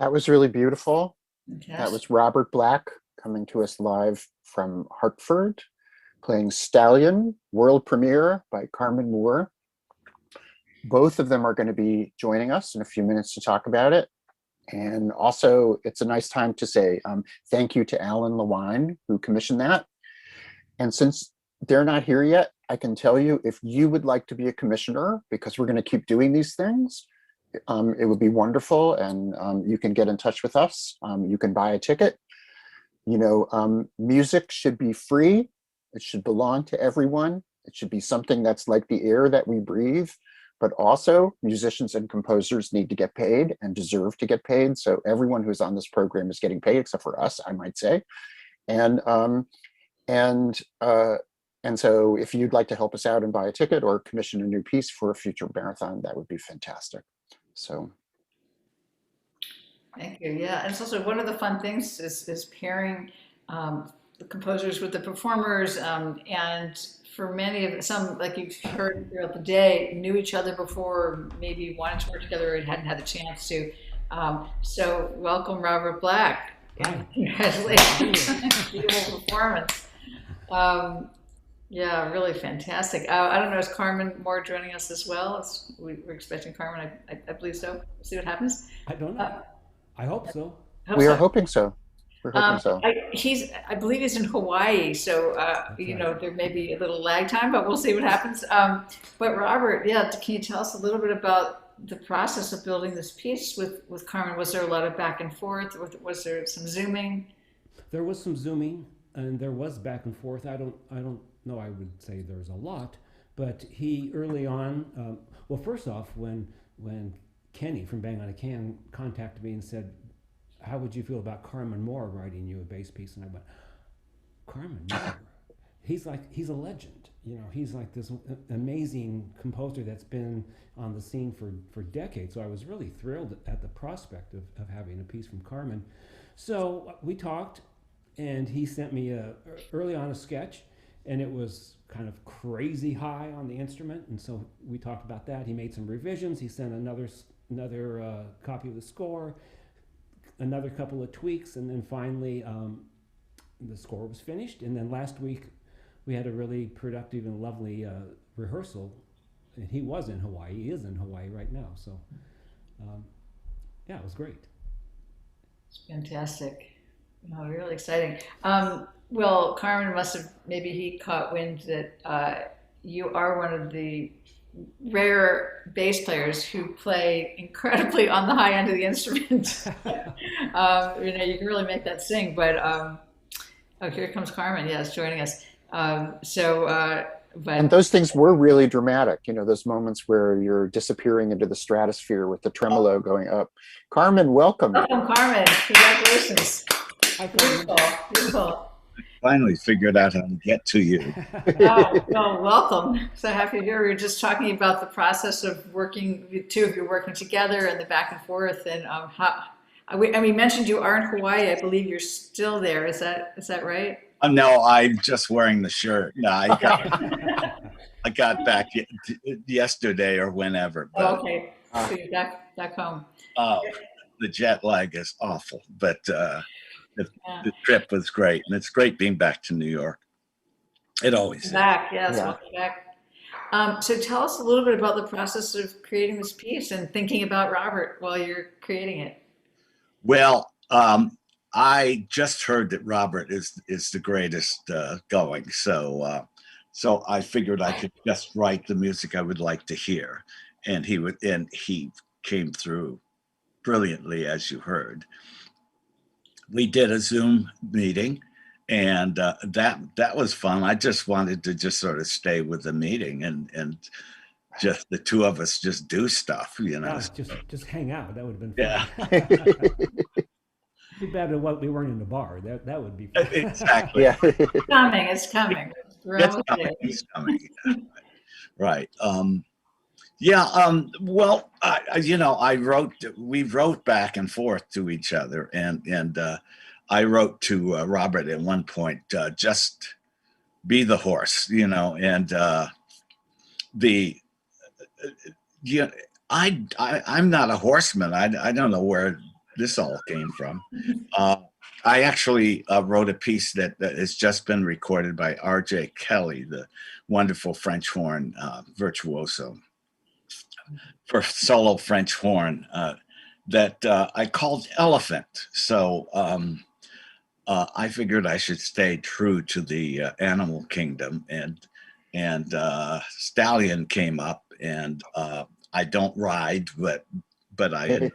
That was really beautiful. That Fantastic. was Robert Black coming to us live from Hartford, playing Stallion, world premiere by Carman Moore. Both of them are going to be joining us in a few minutes to talk about it. And also, it's a nice time to say thank you to Alan Lewine, who commissioned that. And since they're not here yet, I can tell you if you would like to be a commissioner, because we're going to keep doing these things, it would be wonderful. And you can get in touch with us. You can buy a ticket. Music should be free. It should belong to everyone. It should be something that's like the air that we breathe. But also, musicians and composers need to get paid and deserve to get paid. So everyone who's on this program is getting paid, except for us, I might say. And and uh, and so, if you'd like to help us out and buy a ticket or commission a new piece for a future marathon, that would be fantastic. So Thank you. Yeah, and it's also one of the fun things is pairing the composers with the performers, and for many of some, like you've heard throughout the day, knew each other before, maybe wanted to work together and hadn't had the chance to. So welcome, Robert Black, Hi. and congratulations on a beautiful performance. Um, yeah, really fantastic. I don't know, is Carmen Moore joining us as well? We're expecting Carmen. I believe so. We'll see what happens. I don't know. Uh, I hope so. I hope we are so. hoping so. We're hoping so. I believe he's in Hawaii, so That's right. there may be a little lag time, but we'll see what happens. But Robert, yeah, can you tell us a little bit about the process of building this piece with Carmen? Was there a lot of back and forth? Was there some zooming? There was some zooming and there was back and forth. I don't know. I would say there's a lot, but he early on. Well, first off, when Kenny from Bang on a Can contacted me and said, "How would you feel about Carman Moore writing you a bass piece?" And I went, "Carman Moore? He's a legend. He's like this amazing composer that's been on the scene for decades." So I was really thrilled at the prospect of having a piece from Carman. So we talked, and he sent me early on a sketch, and it was kind of crazy high on the instrument, and so we talked about that. He made some revisions. He sent another copy of the score, another couple of tweaks, and then finally the score was finished. And then last week we had a really productive and lovely rehearsal. And he was in Hawaii. He is in Hawaii right now. So yeah, it was great. It's fantastic. Oh, really exciting. Well, Carmen must have maybe he caught wind that you are one of the rare bass players who play incredibly on the high end of the instrument. You can really make that sing. But oh, here comes Carmen. Yes, joining us. And But those things were really dramatic, those moments where you're disappearing into the stratosphere with the tremolo going up. Carmen, welcome. welcome, Carmen. Congratulations. Hi, Carmen. Beautiful, beautiful. Finally figured out how to get to you. Oh, well, welcome. So happy to hear. We were just talking about the process of working, the two of you working together and the back and forth. And we mentioned you are in Hawaii. I believe you're still there. Is that right? No, I'm just wearing the shirt. No, I got back yesterday or whenever, Oh, but okay. So you're back home. uh, the jet lag is awful. But the, Yeah. the trip was great, and it's great being back to New York. It always is. Back, yes, Yeah. welcome back. So tell us a little bit about the process of creating this piece and thinking about Robert while you're creating it. Well, I just heard that Robert is the greatest going, so I figured I could just write the music I would like to hear, and he came through brilliantly, as you heard. We did a Zoom meeting, and that was fun. I just wanted to just sort of stay with the meeting and just the two of us just do stuff. Oh, just hang out. That would have been Yeah, fun. Too bad that we weren't in the bar. That would be fun. exactly. Yeah. Coming, it's coming. We're It's almost coming. there. It's coming. Right. Yeah. Well, we wrote back and forth to each other, and I wrote to Robert at one point, just be the horse, and the you know, I'm not a horseman. I don't know where this all came from. I actually wrote a piece that has just been recorded by R.J. Kelly, the wonderful French horn virtuoso, for solo French horn that I called Elephant. So I figured I should stay true to the animal kingdom, and Stallion came up, and I don't ride, but I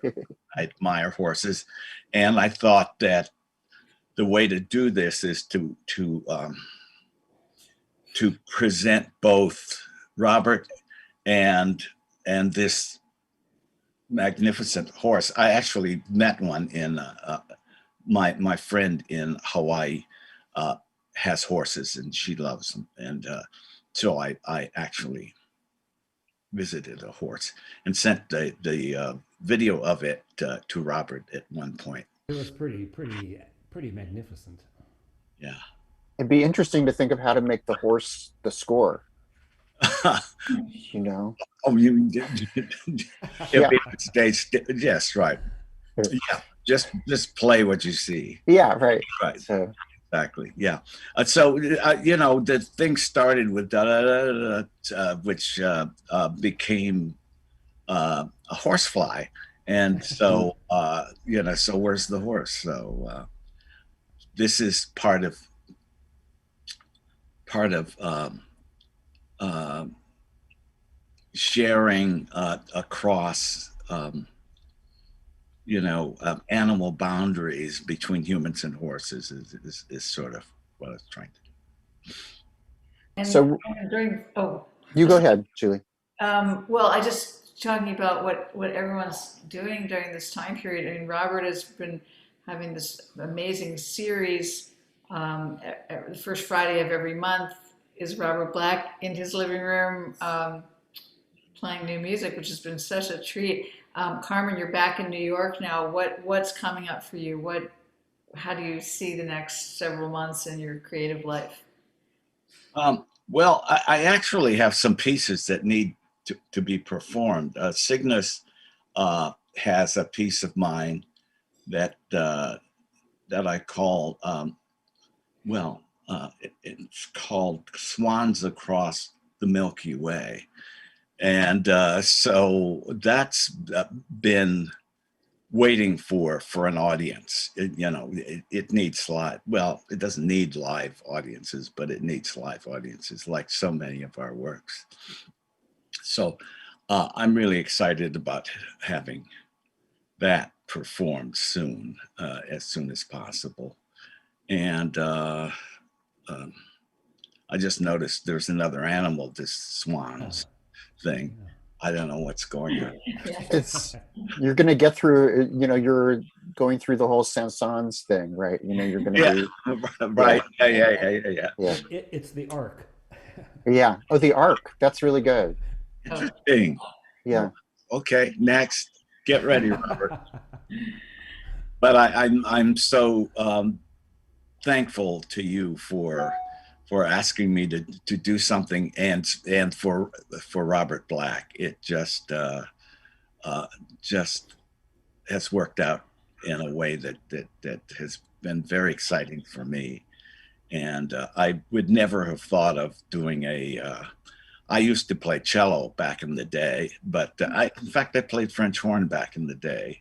admire horses, and I thought that the way to do this is to present both Robert and this magnificent horse. I actually met one in my friend in Hawaii has horses, and she loves them, and so I actually visited a horse and sent the video of it to Robert at one point. It was pretty magnificent. Yeah. It'd be interesting to think of how to make the horse the score. You know? Oh, you Yeah. stage? Yes, right. Yeah, just play what you see. Yeah, right. Right. So Exactly. Yeah. So you know, the thing started with which became a horsefly, and so you know, so where's the horse? So this is part of sharing across you know, animal boundaries between humans and horses is sort of what I was trying to do. And, So- and during, oh, you go ahead, Julie. well, I just talking about what everyone's doing during this time period. I mean, Robert has been having this amazing series. The first Friday of every month is Robert Black in his living room playing new music, which has been such a treat. Carmen, you're back in New York now. What's coming up for you? How do you see the next several months in your creative life? Well, I actually have some pieces that need to be performed. Cygnus has a piece of mine that I call it's called Swans Across the Milky Way, and so that's been waiting for an audience. You know, it needs live. Well, it doesn't need live audiences, but it needs live audiences, like so many of our works. So I'm really excited about having that performed soon, as soon as possible. And I just noticed there's another animal, this swans thing. I don't know what's going on. It's you're gonna get through. You know, you're going through the whole Saint-Saëns thing, right? You know, you're gonna Yeah, be right. Yeah. yeah. It's the arc. Yeah. Oh, the arc. That's really good. Interesting. Yeah. Okay, next. Get ready, Robert. But I'm so thankful to you for asking me to do something, and for Robert Black. It just has worked out in a way that has been very exciting for me. And I would never have thought of doing I used to play cello back in the day, but in fact, I played French horn back in the day,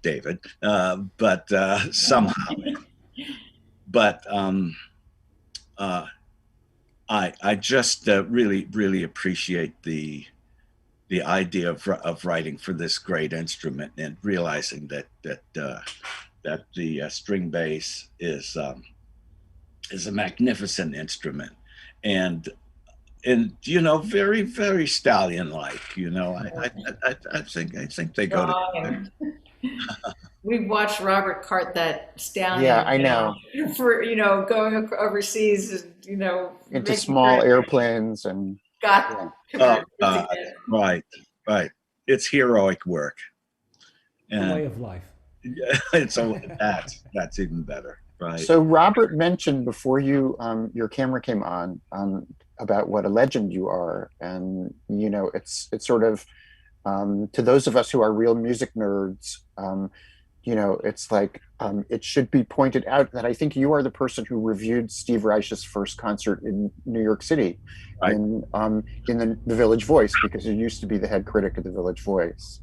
David. But somehow, but I just really appreciate the idea of writing for this great instrument, and realizing that the string bass is a magnificent instrument, and you know, very Stallion-like. You know, I think they go together. We've watched Robert cart that stallion. Yeah, I know. For going overseas, Into making small sure airplanes and got yeah. Oh, right. It's heroic work, A way and of life. it's that's even better. Right. So Robert mentioned before your camera came on about what a legend you are, and you know, it's sort of to those of us who are real music nerds, it's like it should be pointed out that I think you are the person who reviewed Steve Reich's first concert in New York City, Right. in the Village Voice, because you used to be the head critic of the Village Voice.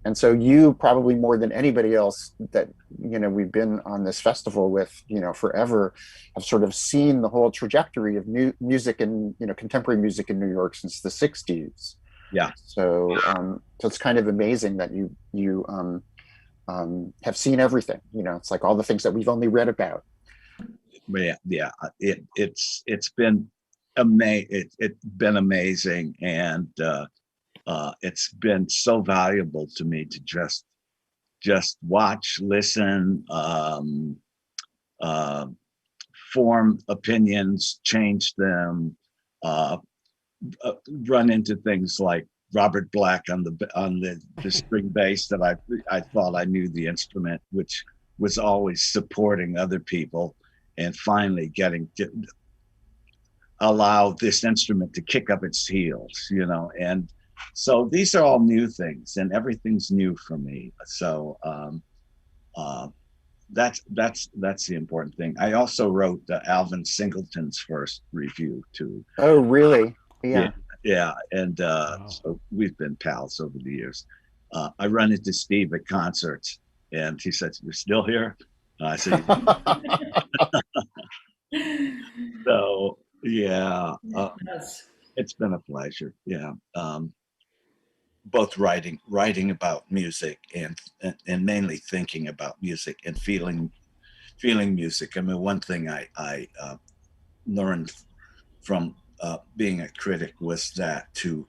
And so you probably more than anybody else that we've been on this festival with forever have sort of seen the whole trajectory of music and contemporary music in New York since the 60s. Yeah. So it's kind of amazing that you have seen everything. It's like all the things that we've only read about. Yeah. It's been it's been amazing, and it's been so valuable to me to just watch, listen, form opinions, change them, uh, run into things like Robert Black on the string bass that I thought I knew the instrument, which was always supporting other people, and finally allow this instrument to kick up its heels, and so these are all new things, and everything's new for me. So that's the important thing. I also wrote Alvin Singleton's first review too. Oh, really? Yeah. Yeah, and Wow. so we've been pals over the years. I run into Steve at concerts, and he says, "You're still here?" I said, "So yeah, Yes. it's been a pleasure." Yeah, both writing about music and mainly thinking about music and feeling music. I mean, one thing I learned from being a critic was that to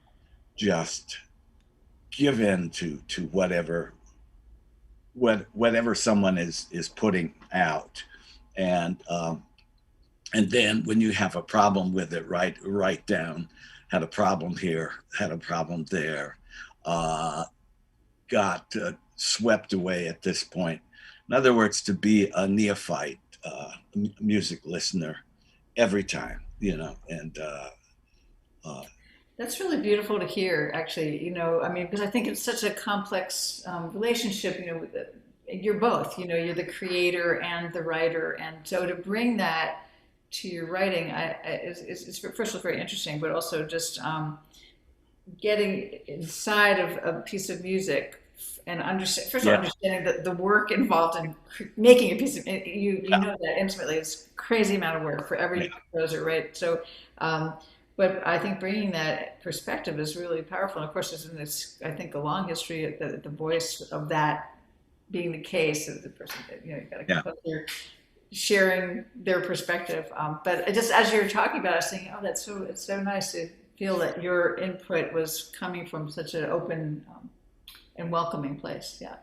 just give in to whatever someone is putting out, and then when you have a problem with it, write down, had a problem here, had a problem there, got swept away at this point. In other words, to be a neophyte music listener every time, and That's really beautiful to hear, actually. I mean, because I think it's such a complex relationship. You're both. You're the creator and the writer, and so to bring that to your writing, is first of all very interesting, but also just getting inside of a piece of music and understand. First of all, yeah, understanding the work involved in making a piece of you know that intimately. It's a crazy amount of work for yeah, every composer, right? So. But I think bringing that perspective is really powerful. And of course, there's this, I think, a long history of the voice of that being the case of the person that, you've got a yeah. composer sharing their perspective. But just as you're talking about it, I was thinking, oh, it's so nice to feel that your input was coming from such an open and welcoming place. Yeah.